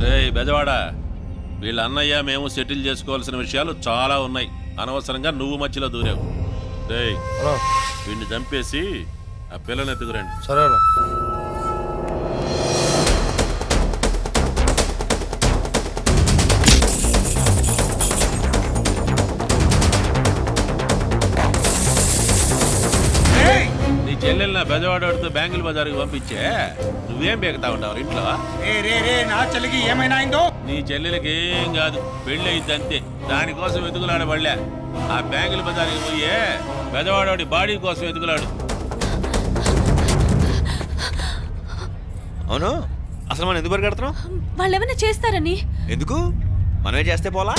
రేయ్ బెజవాడా, వీళ్ళ అన్నయ్య మేము సెటిల్ చేసుకోవాల్సిన విషయాలు చాలా ఉన్నాయి. అనవసరంగా నువ్వు మధ్యలో దూరావు. రేయ్ వీడిని చంపేసి ఆ పిల్లని ఎత్తుకురండి. సరే అన్న. నీ చెల్లెలు నా బెజవాడతో బ్యాంగిల్ బజార్కి పంపించే నువ్వేం బేగతా ఉంటావు ఇంట్లో? నా చెల్లికి ఏమైనా అయిందో? నీ చెల్లెలకి ఏం కాదు, పెళ్ళి అయింది అంతే. దానికోసం ఎదుగులాడబడలే. ఆ బ్యాంగిల్ బజార్కి పోయే బెజవాడోడి బాడీ కోసం ఎదుగులాడు. అవును, అసలు మనం ఎందుకు పరిగెడుతున్నాం? వాళ్ళు ఏమైనా చేస్తారని. ఎందుకు? మనమే చేస్తే పోలా?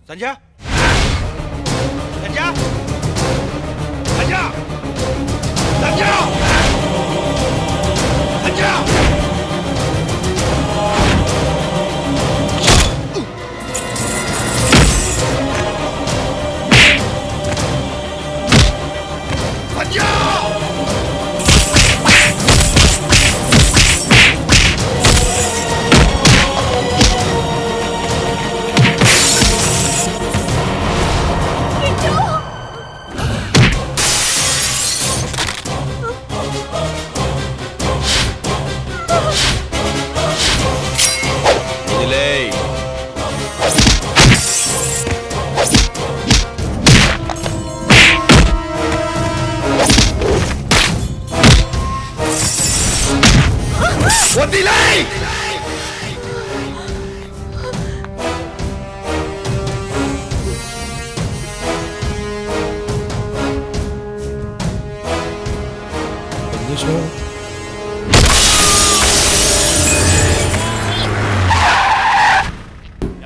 సంజయ్, సంజయ్, సంజయ్, సంజయ్, సంజయ్.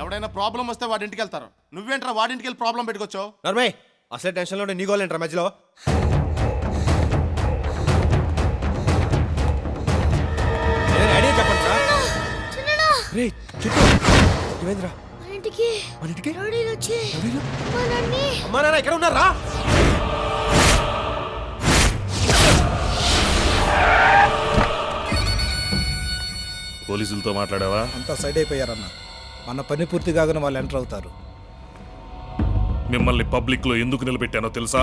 ఎవడైనా ప్రాబ్లం వస్తే వాడింటికి వెళ్తారు. నువ్వేంట్రా వాడింటికి వెళ్ళి ప్రాబ్లం పెట్టుకొచ్చావు? నర్మే, అసలే టెన్షన్లో నీ గోల్ ఏంట్రా మధ్యలో? ఐడియా చెప్పండి సార్. రే చుట్టూ ఏమైందిరా? మన ఇంటికి అమ్మా నాన్న ఎక్కడ ఉన్నారా? పోలీసులతో మాట్లాడావా? అంతా సైడ్ అయిపోయారన్న. మన పని పూర్తి కాగానే వాళ్ళు ఎంటర్ అవుతారు. మిమ్మల్ని పబ్లిక్ లో ఎందుకు నిలబెట్టానో తెలుసా?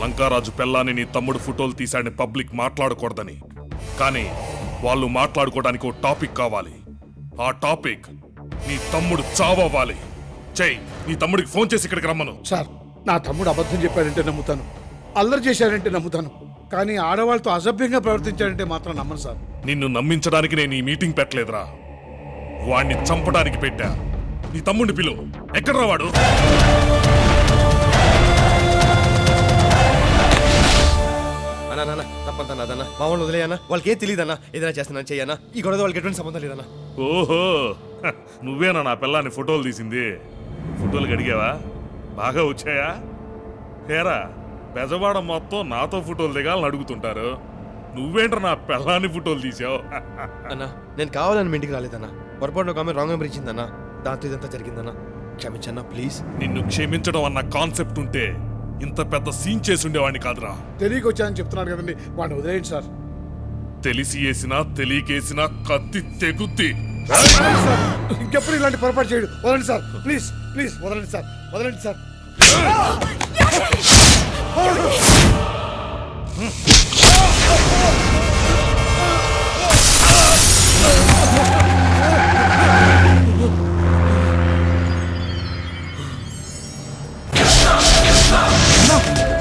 లంకారాజు పెళ్ళాన్ని నీ తమ్ముడు ఫోటోలు తీశాడని పబ్లిక్ మాట్లాడకూడదని. కానీ వాళ్ళు మాట్లాడుకోవడానికి ఓ టాపిక్ కావాలి. ఆ టాపిక్ నీ తమ్ముడు చావవ్వాలి. చెయ్యి, నీ తమ్ముడికి ఫోన్ చేసి ఇక్కడికి రమ్మను. సార్, నా తమ్ముడు అబద్ధం చెప్పాడంటే నమ్ముతాను, అల్లరి చేశాడంటే నమ్ముతాను, కానీ ఆడవాళ్ళతో అసభ్యంగా ప్రవర్తించాడంటే మాత్రం నమ్మను సార్. నిన్ను నమ్మించడానికి నేను ఈ మీటింగ్ పెట్టలేదురా, వాణ్ణి చంపడానికి పెట్టా. నీ తమ్ముడిని పిలువు. ఎక్కడ్రా వాడు? తప్పంతన్నా మా వాళ్ళు వదిలేయన్నా, వాళ్ళకి ఏం తెలియదన్నా. ఏదైనా చేస్తున్నా చెయ్యన్నా. ఈ గొడవ వాళ్ళకి ఎటువంటి సంబంధం లేదన్నా. ఓహో, నువ్వేనా నా పిల్లాన్ని ఫోటోలు తీసింది? ఫోటోలు అడిగావా? బాగా వచ్చాయా? హేరా బెజవాడ మొత్తం నాతో ఫోటోలు దిగాలని అడుగుతుంటారు. నువ్వేంట్రా నా పెళ్ళాన్ని ఫోటోలు తీసావు? అన్నా నేను కావాలని మీ ఇంటికి రాలేదన్నా. పొరపాటున ఒక ఆమె రాంగ్ నెంబర్ ఇచ్చిందన్నా. దాంతో ఇదంతా జరిగిందన్నా. క్షమించన్నా ప్లీజ్. నిన్ను క్షమించడం అన్న కాన్సెప్ట్ ఉంటే ఇంత పెద్ద సీన్ చేసి ఉండేవాడిని కాదురా. తెలియక వచ్చానని చెప్తున్నాడు కదండి, వాడిని వదిలేయండి సార్. తెలిసి వేసినా తెలియకేసినా కత్తి తెగుద్ది. సార్, ఇంకెప్పుడు ఇలాంటి పొరపాటు చేయడు. వదలండి సార్, ప్లీజ్ ప్లీజ్ వదలండి సార్, వదలండి సార్.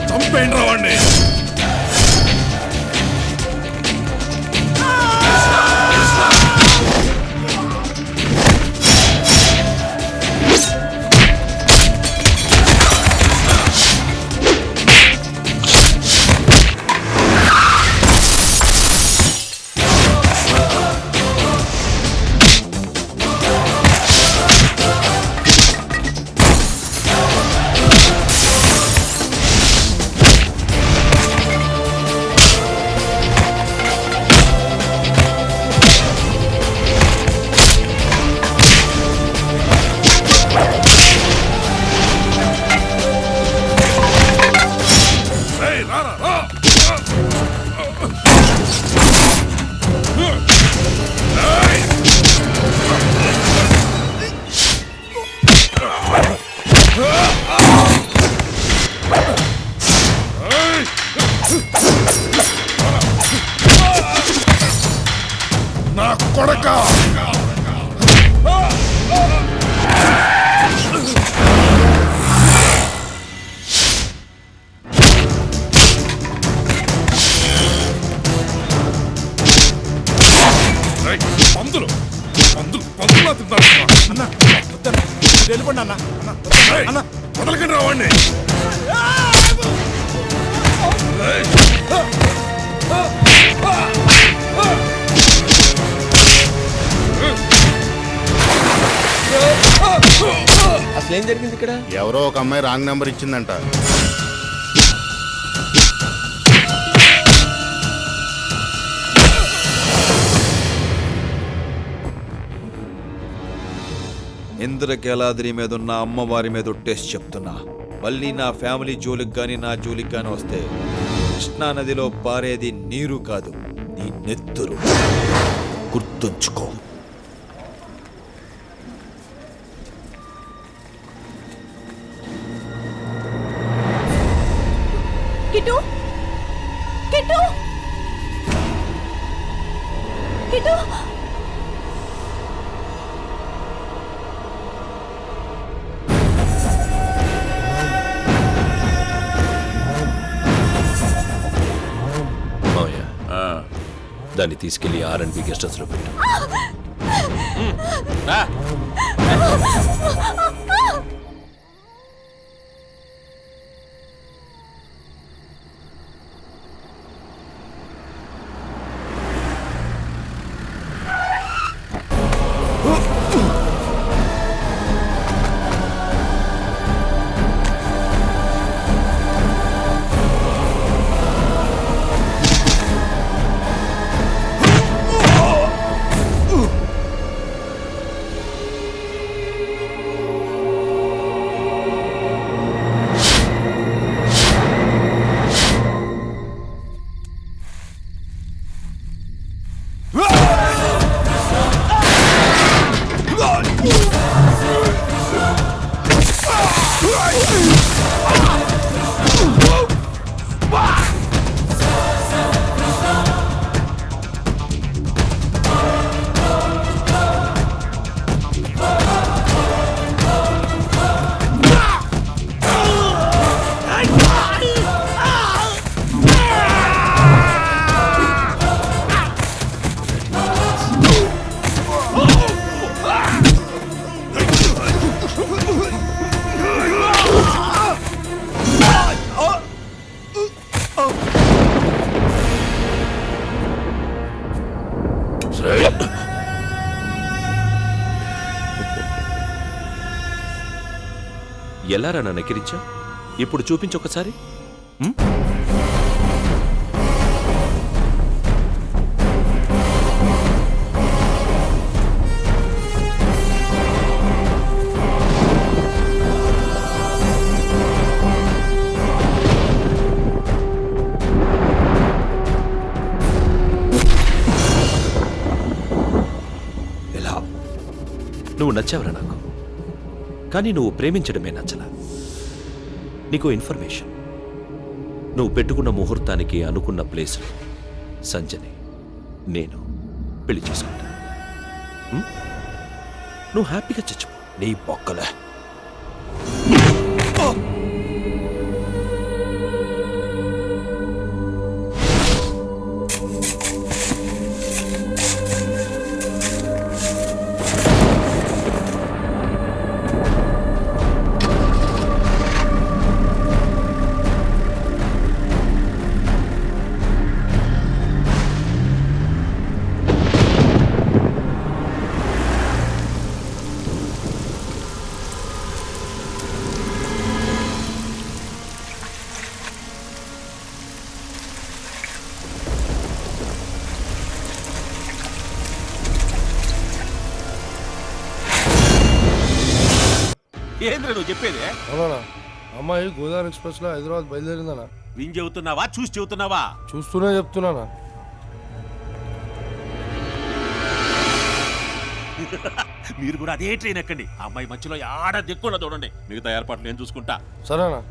చంపేయండి రా వాణ్ణి. నా కొడక పందులు పందులు పందులా తింటారు. అన్న వెళ్ళిపోండి అన్న. అన్న వదలకండి రావండి. అసలు ఏం జరిగింది ఇక్కడ? ఎవరో ఒక అమ్మాయి రాంగ్ నెంబర్ ఇచ్చిందంట. ఇంద్రకేలాద్రి మీద ఉన్న అమ్మవారి మీద టెస్ట్ చెప్తున్నా. మళ్ళీ నా ఫ్యామిలీ జోలికి కానీ నా జోలికి కానీ వస్తే కృష్ణా నదిలో పారేది నీరు కాదు, నీ నెత్తురు. గుర్తుంచుకో. కిట్టు కిట్టు కిట్టు దాన్ని తీసుకెళ్లి R&B గెస్ట్ హౌస్ లో పెట్టు. ఎలారా నన్ను ఎక్కిరించా? ఇప్పుడు చూపించొకసారి. ఎలా? నువ్వు నచ్చావురా నాకు, కానీ నువ్వు ప్రేమించడమే నచ్చలా. నీకు ఇన్ఫర్మేషన్, నువ్వు పెట్టుకున్న ముహూర్తానికి అనుకున్న ప్లేస్లో సంజని నేను పెళ్లి చేసుకుంటా. నువ్వు హ్యాపీగా చచ్చిపో. నీ బొక్కలే. ఏంద్ర నువ్వు చెప్పేదే? అవునా? అమ్మాయి గోదావరి ఎక్స్ప్రెస్లో హైదరాబాద్ బయలుదేరిందనా? విని చెబుతున్నావా చూసి చెబుతున్నావా? చూస్తూనే చెప్తున్నానా. మీరు కూడా అదే ట్రైన్ ఎక్కండి. ఆ అమ్మాయి మధ్యలో ఆడ దిక్కున్నా చూడండి. మిగతా ఏర్పాట్లు నేను చూసుకుంటా. సరేనా?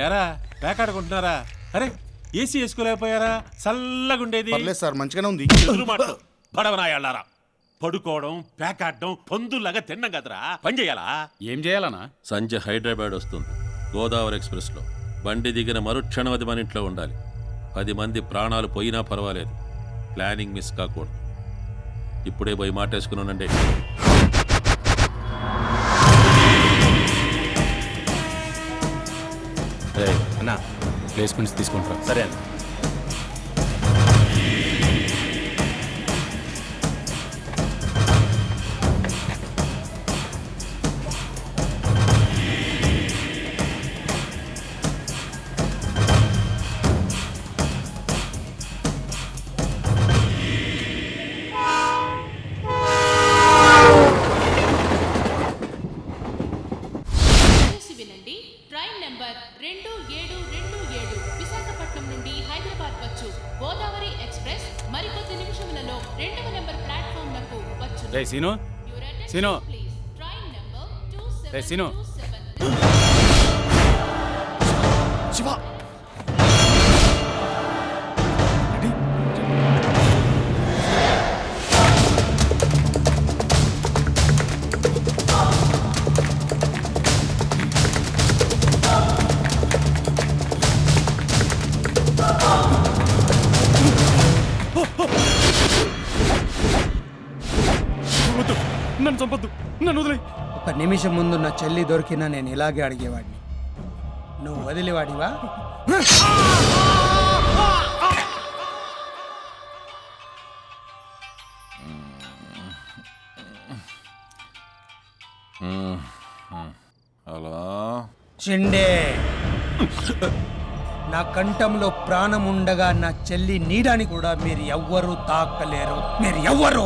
యారా ప్యాక్ ఆడుకుంటున్నారా? అరే ఏసీ వేసుకోలేకపోయారా? చల్లగుండేది. పర్లేదు సార్, మంచిగానే ఉంది. బడవనాయాళ్ళారా, పడుకోవడం ప్యాక్ ఆడడం పందుల్లాగా తిన్నాం కదరా. పని చేయాలా? ఏం చేయాలనా? సంజయ్ హైదరాబాద్ వస్తుంది గోదావరి ఎక్స్ప్రెస్ లో. బండి దిగిన మరుక్షణం అది మన ఇంట్లో ఉండాలి. 10 మంది ప్రాణాలు పోయినా పర్వాలేదు, ప్లానింగ్ మిస్ కాకూడదు. ఇప్పుడే పోయి మాటేసుకుని ఉండండి. అన్నా ప్లేస్మెంట్స్ తీసుకుంటారా? సరే అన్న. ట్రైన్ నెంబర్ 2727 విశాఖపట్నం నుండి హైదరాబాద్ వచ్చు గోదావరి ఎక్స్ప్రెస్ మరికొద్ది నిమిషములలో 2వ నెంబర్ ప్లాట్ఫామ్ లకు వచ్చు. సీను సీను ట్రైన్ నెంబర్ సీను 2727 శివ, నన్ను చంపొద్దు, నన్ను వదిలే. ఒక నిమిషం ముందు నా చెల్లి దొరికినా నేను ఇలాగే అడిగేవాడిని. నువ్వు వదిలేవాడివా? హలో షిండే, నా కంఠంలో ప్రాణం ఉండగా నా చెల్లి నీడని కూడా మీరు ఎవ్వరూ తాకలేరు. మీరు ఎవ్వరు